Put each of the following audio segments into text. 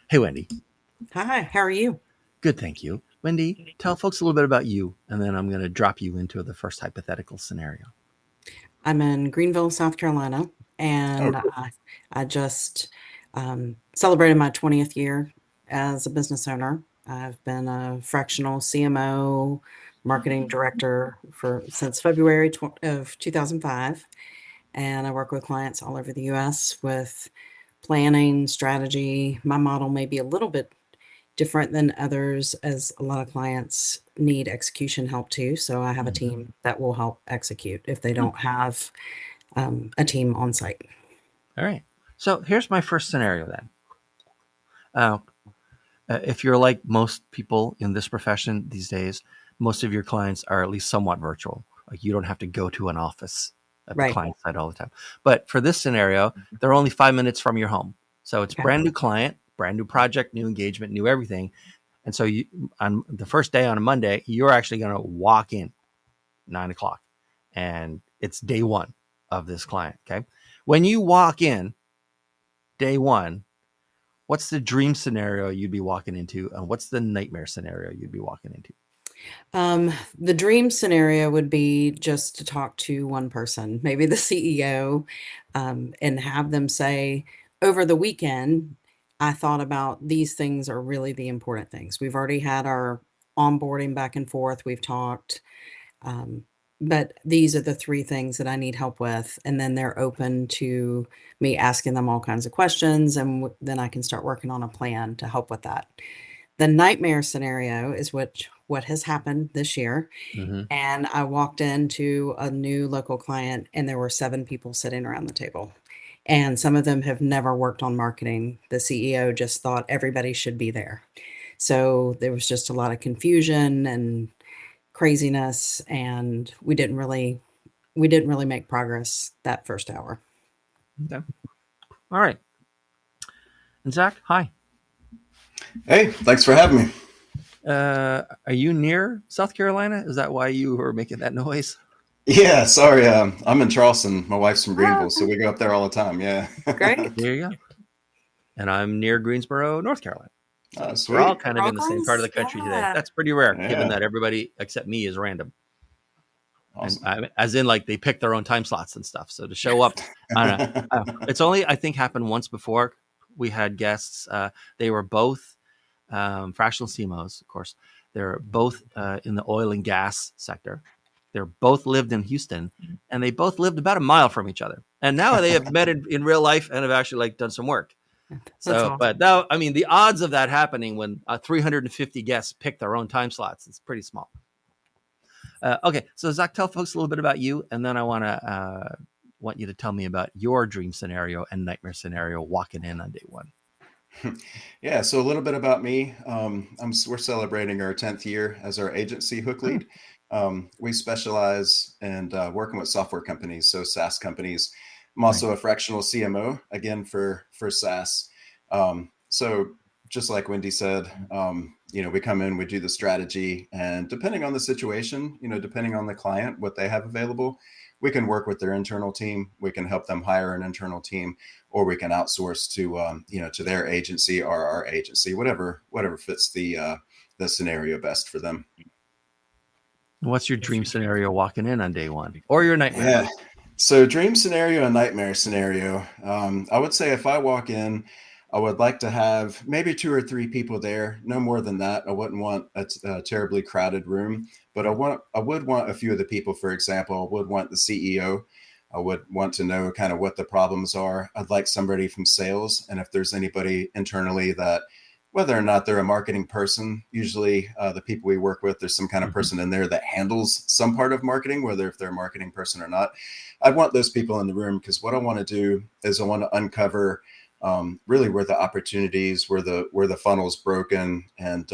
Hey, Wendy. Hi, how are you? Good, thank you. Wendy, tell folks a little bit about you, and then I'm going to drop you into the first hypothetical scenario. I'm in Greenville, South Carolina, Oh, and cool. I just celebrated my 20th year as a business owner. I've been a fractional CMO, marketing director for since February of 2005, and I work with clients all over the U.S. with planning, strategy. My model may be a little bit different than others as a lot of clients need execution help too. So I have a Mhm. team that will help execute if they don't have a team on site. All right. So here's my first scenario then. Uh, if you're like most people in this profession these days, most of your clients are at least somewhat virtual. Like you don't have to go to an office at the Right. client side all the time. But for this scenario, they're only 5 minutes from your home. So it's Okay. brand new client, brand new project, new engagement, new everything. And so you, on the first day on a Monday, you're actually going to walk in 9 o'clock, and it's day one of this client. Okay. When you walk in day one, what's the dream scenario you'd be walking into? And what's the nightmare scenario you'd be walking into? The dream scenario would be just to talk to one person, maybe the CEO, and have them say, over the weekend, I thought about these things are really the important things. We've already had our onboarding back and forth. We've talked. Um, but these are the three things that I need help with. And then they're open to me asking them all kinds of questions. And then I can start working on a plan to help with that. The nightmare scenario is what has happened this year. Mm-hmm. And I walked into a new local client and there were 7 people sitting around the table. And some of them have never worked on marketing. The CEO just thought everybody should be there. So there was just a lot of confusion and craziness, and we didn't really make progress that first hour. Okay. All right. And Zach, hi. Hey, thanks for having me. Are you near South Carolina? Is that why you were making that noise? Yeah, sorry. I'm in Charleston. My wife's from Ah, Greenville, so we go up there all the time. Yeah. great. There you go. And I'm near Greensboro, North Carolina. So we're all Sweet. kind of We're all in the same part of close. the country today. Yeah. That's pretty rare, given Yeah. that everybody except me is random. And Awesome. as in, like they pick their own time slots and stuff. So to show up, I don't know. It's only I think happened once before. We had guests. They were both fractional CMOs, of course. They're both in the oil and gas sector. They're both lived in Houston, and they both lived about a mile from each other. And now they have met in real life and have actually like done some work. That's So, but awesome. now, I mean, the odds of that happening when 350 guests pick their own time slots is pretty small. Okay, so Zach, tell folks a little bit about you, and then I want you to tell me about your dream scenario and nightmare scenario walking in on day one. Yeah, so a little bit about me. We're celebrating our 10th year as our agency Hook Oh, Lead. We specialize in working with software companies, so SaaS companies. I'm right. also a fractional CMO, again, for SaaS. So just like Wendy said, we come in, we do the strategy, and depending on the situation, depending on the client, what they have available, we can work with their internal team. We can help them hire an internal team, or we can outsource to to their agency or our agency, whatever fits the scenario best for them. What's your dream scenario walking in on day one, or your nightmare? Yeah. So dream scenario and nightmare scenario. I would say if I walk in, I would like to have maybe 2 or 3 people there, no more than that. I wouldn't want a terribly crowded room, but Right. I would want a few of the people. For example, I would want the CEO. I would want to know kind of what the problems are. I'd like somebody from sales, and if there's anybody internally that, whether or not they're a marketing person, usually the people we work with, there's some kind of Mm-hmm. person in there that handles some part of marketing, whether if they're a marketing person or not. I want those people in the room because what I want to do is I want to uncover really where the opportunities, where the funnel's broken, and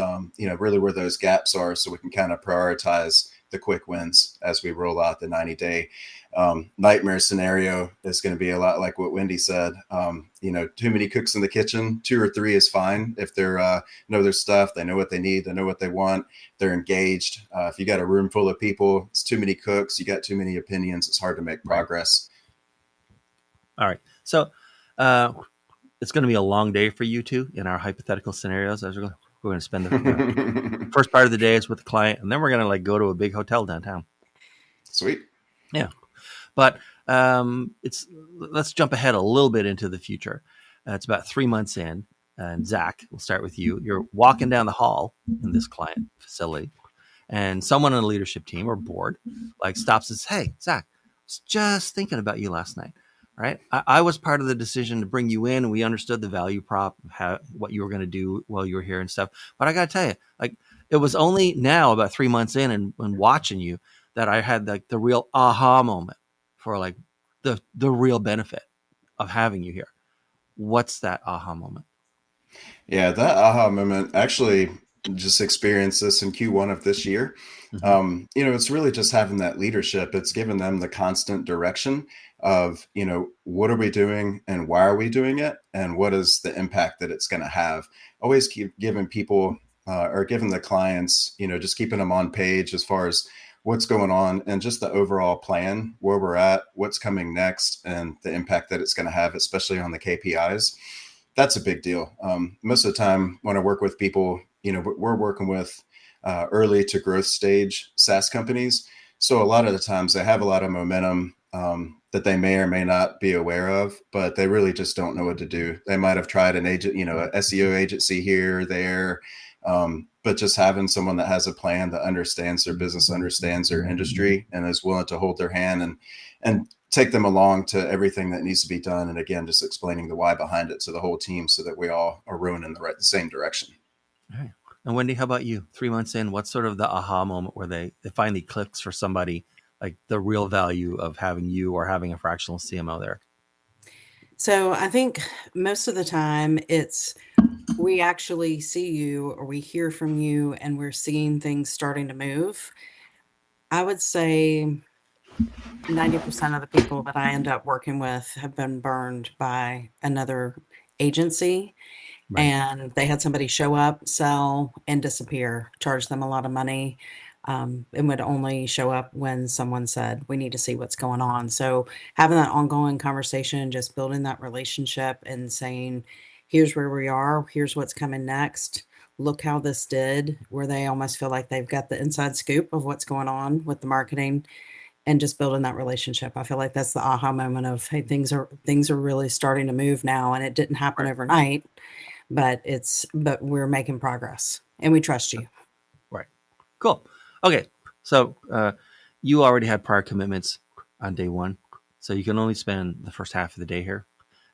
really where those gaps are, so we can kind of prioritize the quick wins as we roll out the 90-day. Nightmare scenario is going to be a lot like what Wendy said. Too many cooks in the kitchen. 2 or 3 is fine if they're know their stuff, they know what they need, they know what they want, they're engaged. If you got a room full of people, it's too many cooks, you got too many opinions, it's hard to make Right. progress. All right. So, uh, it's going to be a long day for you two in our hypothetical scenarios. As we're going to spend the first part of the day is with the client, and then we're going to like go to a big hotel downtown. Sweet. Yeah. But let's jump ahead a little bit into the future. It's about 3 months in, and Zack, we'll start with you. You're walking down the hall in this client facility, and someone on the leadership team or board like stops and says, "Hey, Zack, I was just thinking about you last night. Right? I was part of the decision to bring you in, and we understood the value prop, what you were going to do while you were here and stuff. But I got to tell you, like, it was only now about 3 months in and watching you that I had like the real aha moment for like the real benefit of having you here." What's that aha moment? Yeah, that aha moment, actually just experienced this in Q1 of this year. It's really just having that leadership. It's given them the constant direction of, what are we doing and why are we doing it? And what is the impact that it's going to have? Always keep giving people or giving the clients, just keeping them on page as far as what's going on and just the overall plan, where we're at, what's coming next, and the impact that it's going to have, especially on the KPIs. That's a big deal. Most of the time when I work with people, we're working with early to growth stage SaaS companies. So a lot of the times they have a lot of momentum that they may or may not be aware of, but they really just don't know what to do. They might have tried an agent, an SEO agency here or there, but just having someone that has a plan that understands their business, understands their industry, and is willing to hold their hand and take them along to everything that needs to be done. And again, just explaining the why behind it to the whole team so that we all are rowing in the same direction. All right. And Wendi, how about you? 3 months in, what's sort of the aha moment where it finally clicks for somebody, like the real value of having you or having a fractional CMO there? So I think most of the time we actually see you or we hear from you and we're seeing things starting to move. I would say 90% of the people that I end up working with have been burned by another agency. Right. And they had somebody show up, sell, and disappear, charge them a lot of money, and would only show up when someone said, "We need to see what's going on." So having that ongoing conversation, just building that relationship and saying, "Here's where we are. Here's what's coming next. Look how this did," where they almost feel like they've got the inside scoop of what's going on with the marketing and just building that relationship. I feel like that's the aha moment of, hey, things are really starting to move now, and it didn't happen overnight. But we're making progress and we trust you. Right. Cool. Okay. So you already had prior commitments on day one. So you can only spend the first half of the day here.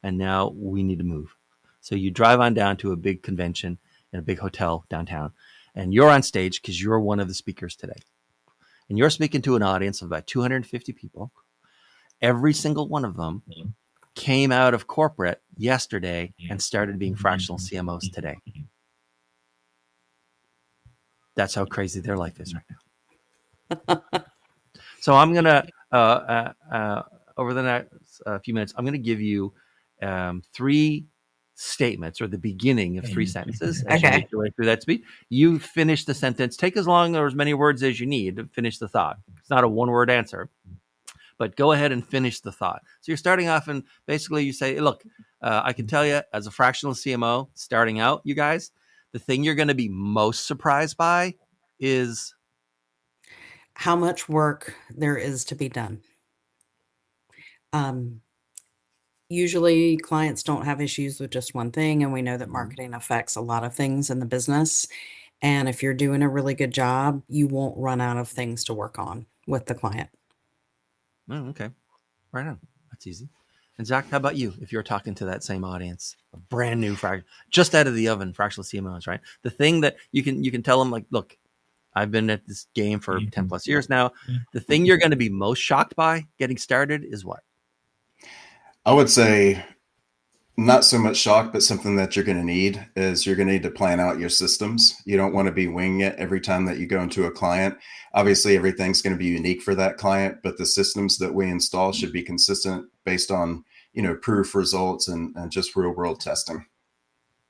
And now we need to move. So you drive on down to a big convention in a big hotel downtown. And you're on stage because you're one of the speakers today. And you're speaking to an audience of about 250 people. Every single one of them came out of corporate yesterday and started being fractional CMOs today. That's how crazy their life is right now. So I'm going to, over the next few minutes, I'm going to give you 3 statements or the beginning of 3 sentences as you make your way through that speech. You finish the sentence. Take as long or as many words as you need to finish the thought. It's not a one-word answer. But go ahead and finish the thought. So you're starting off and basically you say, look, I can tell you as a fractional CMO starting out, you guys, the thing you're going to be most surprised by is how much work there is to be done. Usually clients don't have issues with just one thing. And we know that marketing affects a lot of things in the business. And if you're doing a really good job, you won't run out of things to work on with the client. Oh, okay. Right on. That's easy. And Zack, how about you? If you're talking to that same audience, a brand new just out of the oven, fractional CMOs, right? The thing that you can tell them, like, look, I've been at this game for 10 plus years now. The thing you're going to be most shocked by getting started is what? I would say not so much shock, but something that you're going to need is you're going to need to plan out your systems. You don't want to be winging it every time that you go into a client. Obviously, everything's going to be unique for that client, but the systems that we install should be consistent based on, proof results and just real world testing.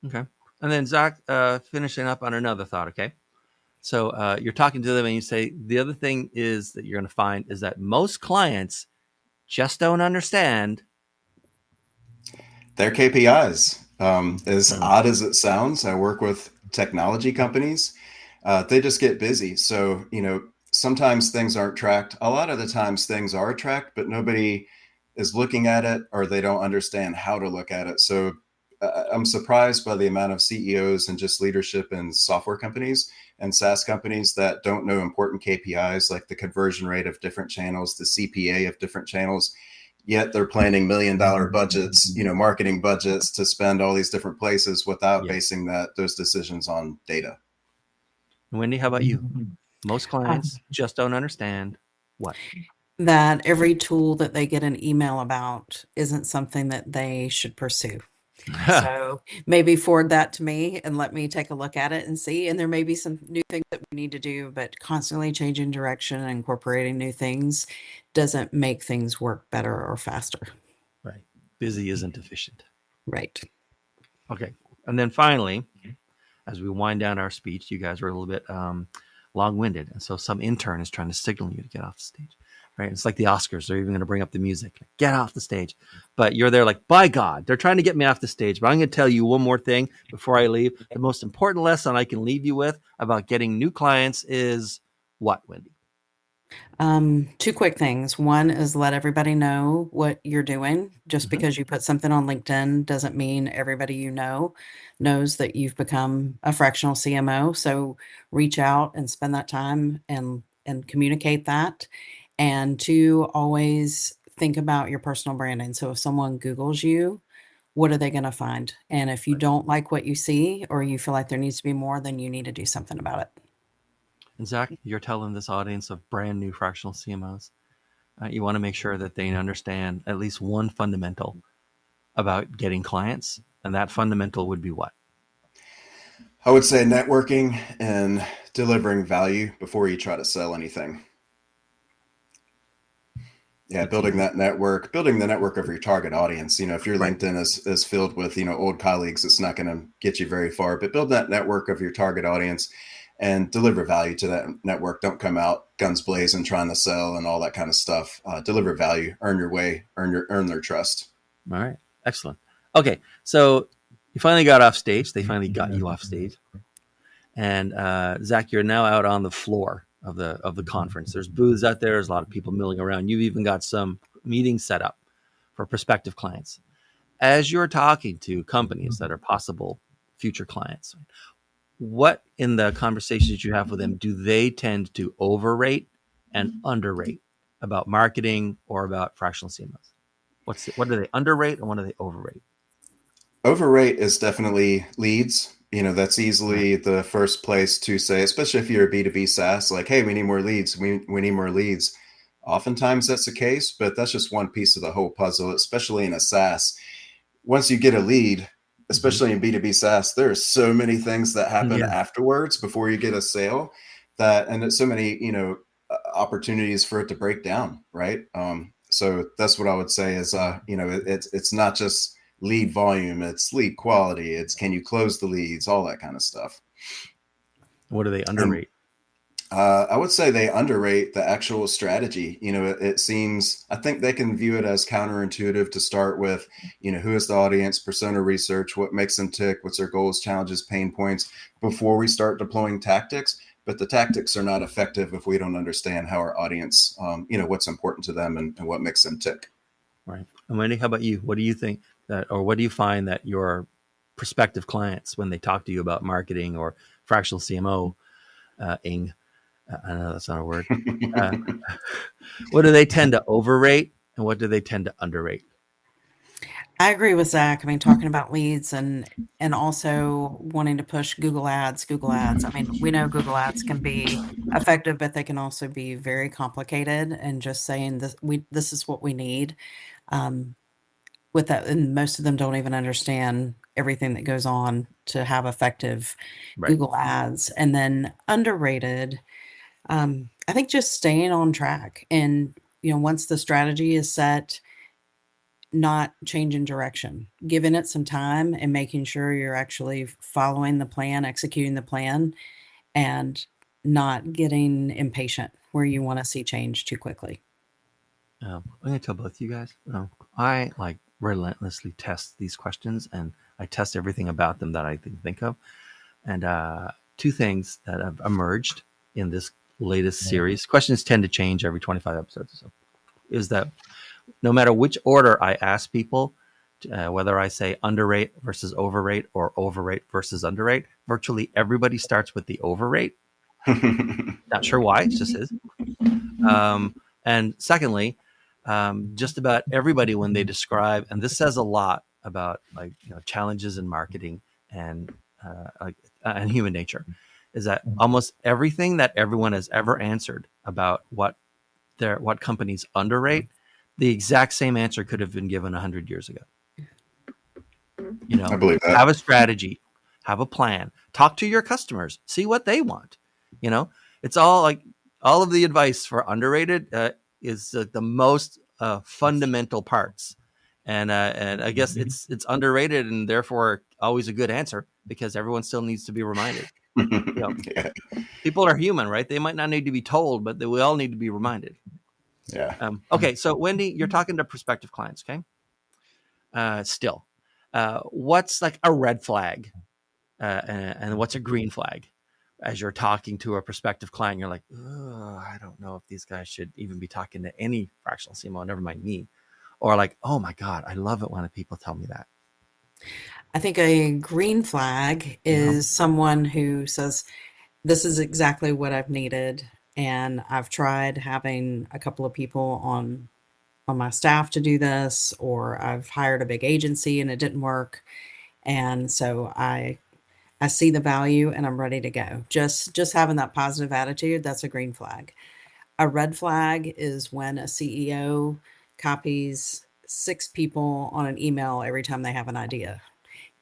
Okay. And then Zack, finishing up on another thought. Okay. So you're talking to them and you say, the other thing is that you're going to find is that most clients just don't understand their KPIs. As odd as it sounds, I work with technology companies. They just get busy. So, sometimes things aren't tracked. A lot of the times things are tracked, but nobody is looking at it or they don't understand how to look at it. So I'm surprised by the amount of CEOs and just leadership in software companies and SaaS companies that don't know important KPIs like the conversion rate of different channels, the CPA of different channels. Yet they're planning $1 million budgets, marketing budgets to spend all these different places without basing those decisions on data. Wendi, how about you? Most clients just don't understand what? That every tool that they get an email about isn't something that they should pursue. So maybe forward that to me and let me take a look at it and see. And there may be some new things that we need to do, but constantly changing direction and incorporating new things doesn't make things work better or faster. Right. Busy isn't efficient. Right. Okay. And then finally, as we wind down our speech, you guys are a little bit long-winded. And so some intern is trying to signal you to get off the stage. Right? It's like the Oscars. They're even going to bring up the music. Get off the stage. But you're there like, by God, they're trying to get me off the stage. But I'm going to tell you one more thing before I leave. The most important lesson I can leave you with about getting new clients is what, Wendi? Two quick things. One is let everybody know what you're doing. Just because you put something on LinkedIn doesn't mean everybody you know knows that you've become a fractional CMO. So reach out and spend that time and communicate that. And two, always think about your personal branding. So if someone Googles you, what are they going to find? And if you don't like what you see or you feel like there needs to be more, then you need to do something about it. And Zack, you're telling this audience of brand new fractional CMOs, you want to make sure that they understand at least one fundamental about getting clients. And that fundamental would be what? I would say networking and delivering value before you try to sell anything. Yeah, building the network of your target audience. If your LinkedIn is filled with, old colleagues, it's not going to get you very far, but build that network of your target audience and deliver value to that network. Don't come out guns blazing trying to sell and all that kind of stuff. Deliver value, earn your way, earn their trust. All right. Excellent. Okay. So you finally got off stage. They finally got you off stage. And Zack, you're now out on the floor of the conference. There's booths out there. There's a lot of people milling around. You've even got some meetings set up for prospective clients. As you're talking to companies that are possible future clients, what in the conversations you have with them do they tend to overrate and underrate about marketing or about fractional CMOs? What do they underrate and what do they overrate? Overrate is definitely leads. That's easily the first place to say, especially if you're a B2B SaaS, like, hey, we need more leads. We need more leads. Oftentimes that's the case, but that's just one piece of the whole puzzle, especially in a SaaS. Once you get a lead, especially in B2B SaaS, there are so many things that happen afterwards before you get a sale and there's so many, opportunities for it to break down. Right. So that's what I would say is, it's not just lead volume, it's lead quality, it's can you close the leads, all that kind of stuff. What do they underrate? I would say they underrate the actual strategy. It seems, I think they can view it as counterintuitive to start with, who is the audience, persona research, what makes them tick, what's their goals, challenges, pain points before we start deploying tactics. But the tactics are not effective if we don't understand how our audience, what's important to them and what makes them tick. Right. And Wendi, how about you? What do you think what do you find that your prospective clients, when they talk to you about marketing or fractional CMO, I know that's not a word. What do they tend to overrate and what do they tend to underrate? I agree with Zack. I mean, talking about leads and also wanting to push Google Ads. I mean, we know Google Ads can be effective, but they can also be very complicated. And just saying this is what we need. With that, and most of them don't even understand everything that goes on to have effective Google Ads. And then underrated, I think just staying on track and, once the strategy is set, not changing direction, giving it some time and making sure you're actually following the plan, executing the plan, and not getting impatient where you want to see change too quickly. I'm going to tell both you guys, I relentlessly test these questions and I test everything about them that I can think of. And two things that have emerged in this latest series. Questions tend to change every 25 episodes or so. Is that no matter which order I ask people, whether I say underrate versus overrate or overrate versus underrate, virtually everybody starts with the overrate. Not sure why, it just is. And secondly, just about everybody when they describe, and this says a lot about like challenges in marketing and and human nature, is that almost everything that everyone has ever answered about what companies underrate, the exact same answer could have been given 100 years ago. I believe that. Have a strategy, have a plan, talk to your customers, see what they want. It's all like all of the advice for underrated is the most fundamental parts, and I guess it's underrated and therefore always a good answer because everyone still needs to be reminded. Yeah. People are human, right? They might not need to be told, but we all need to be reminded. Yeah. Okay, so Wendi, you're talking to prospective clients, okay? Still, what's like a red flag and what's a green flag as you're talking to a prospective client? You're like, I don't know if these guys should even be talking to any fractional CMO, never mind me. Or like, oh my God, I love it when people tell me that. I think a green flag is someone who says, this is exactly what I've needed. And I've tried having a couple of people on my staff to do this, or I've hired a big agency and it didn't work. And so I see the value and I'm ready to go. Just having that positive attitude, that's a green flag. A red flag is when a CEO copies 6 people on an email every time they have an idea.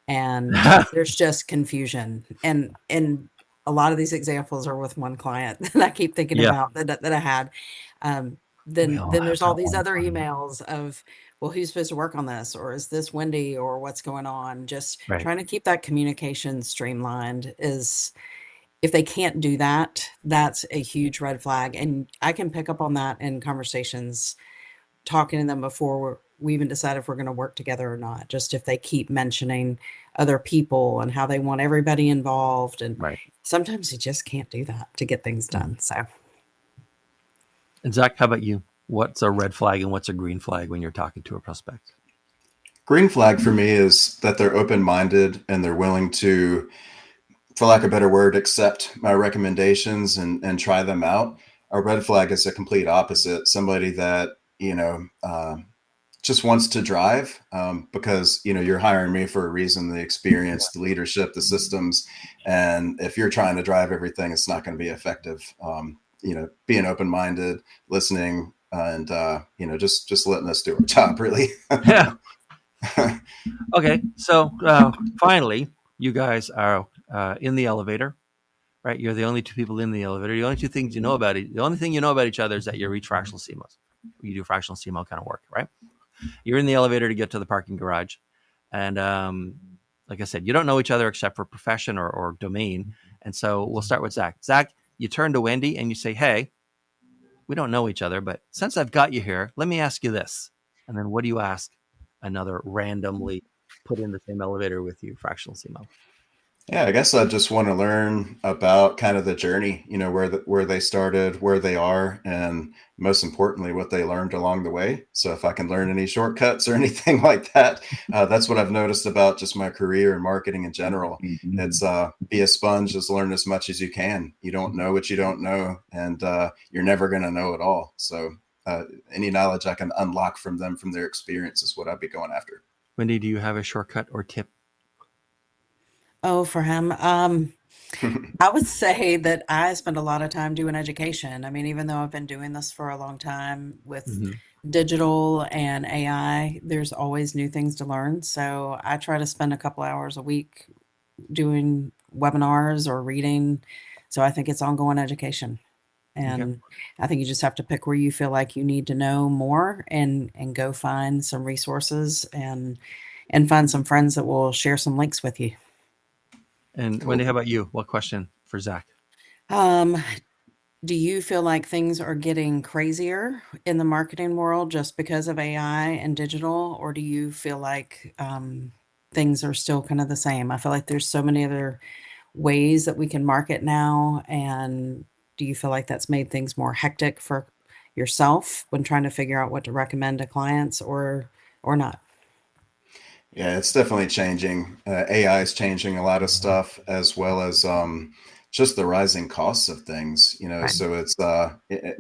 And there's just confusion. And a lot of these examples are with one client that I keep thinking about that I had. Then there's all these other emails of, well, who's supposed to work on this? Or is this Wendi or what's going on? Just trying to keep that communication streamlined is, if they can't do that, that's a huge red flag. And I can pick up on that in conversations, talking to them before we even decide if we're going to work together or not. Just if they keep mentioning other people and how they want everybody involved. And sometimes you just can't do that to get things done. So. And Zack, how about you? What's a red flag and what's a green flag when you're talking to a prospect? Green flag for me is that they're open-minded and they're willing to, for lack of a better word, accept my recommendations and try them out. A red flag is a complete opposite. Somebody that, just wants to drive because, you're hiring me for a reason, the experience, the leadership, the systems. And if you're trying to drive everything, it's not going to be effective. Being open-minded, listening, and, just letting us do our job, really. Yeah. Okay. So finally, you guys are in the elevator, right? You're the only 2 people in the elevator. The only 2 things you know about it. The only thing you know about each other is that you reach fractional CMOs. You do fractional CMO kind of work, right? You're in the elevator to get to the parking garage. And like I said, you don't know each other except for profession or domain. And so we'll start with Zack. Zack, you turn to Wendi and you say, hey, we don't know each other, but since I've got you here, let me ask you this. And then what do you ask another randomly put in the same elevator with you fractional CMO? Yeah, I guess I just want to learn about kind of the journey, where they started, where they are, and most importantly, what they learned along the way. So if I can learn any shortcuts or anything like that, that's what I've noticed about just my career and marketing in general. It's be a sponge, just learn as much as you can. You don't know what you don't know, and you're never going to know it all. So any knowledge I can unlock from them, from their experience, is what I'd be going after. Wendi, do you have a shortcut or tip? Oh, for him. I would say that I spend a lot of time doing education. I mean, even though I've been doing this for a long time with digital and AI, there's always new things to learn. So I try to spend a couple hours a week doing webinars or reading. So I think it's ongoing education. And I think you just have to pick where you feel like you need to know more and go find some resources and find some friends that will share some links with you. And Wendi, how about you? What question for Zack? Do you feel like things are getting crazier in the marketing world just because of AI and digital, or do you feel like things are still kind of the same? I feel like there's so many other ways that we can market now. And do you feel like that's made things more hectic for yourself when trying to figure out what to recommend to clients or not? Yeah, it's definitely changing. AI is changing a lot of stuff, as well as just the rising costs of things. Right. So it's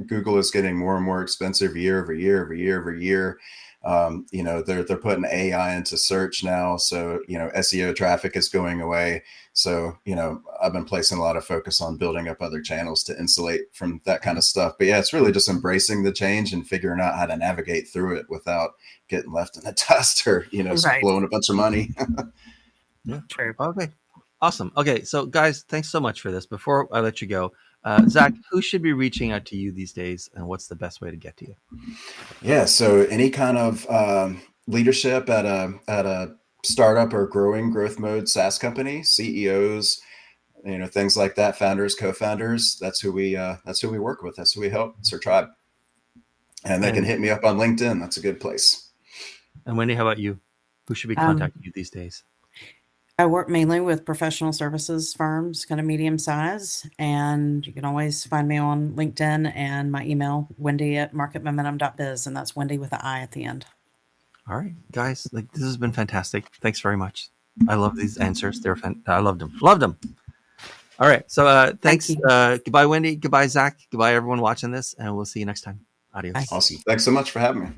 Google is getting more and more expensive year over year over year over year. They're putting AI into search now, so SEO traffic is going away. So I've been placing a lot of focus on building up other channels to insulate from that kind of stuff. But yeah, it's really just embracing the change and figuring out how to navigate through it without getting left in the dust or Right. blowing a bunch of money. Yeah. True. Okay. Awesome. Okay. So, guys, thanks so much for this. Before I let you go, Zach, who should be reaching out to you these days, and what's the best way to get to you? Yeah, so any kind of leadership at a startup or growing growth mode SaaS company, CEOs, things like that, founders, co-founders, that's who we work with. That's who we help. It's our tribe. And they can hit me up on LinkedIn. That's a good place. And Wendy, how about you? Who should be Um, contacting you these days? I work mainly with professional services firms, kind of medium size, and you can always find me on LinkedIn and my email, Wendi@marketmomentum.biz, and that's Wendy with an I at the end. All right, guys, this has been fantastic. Thanks very much. I love these answers. They're I loved them. Loved them. All right. So thanks. you. Goodbye, Wendy. Goodbye, Zach. Goodbye, everyone watching this, and we'll see you next time. Adios. Bye. Awesome. Thanks so much for having me.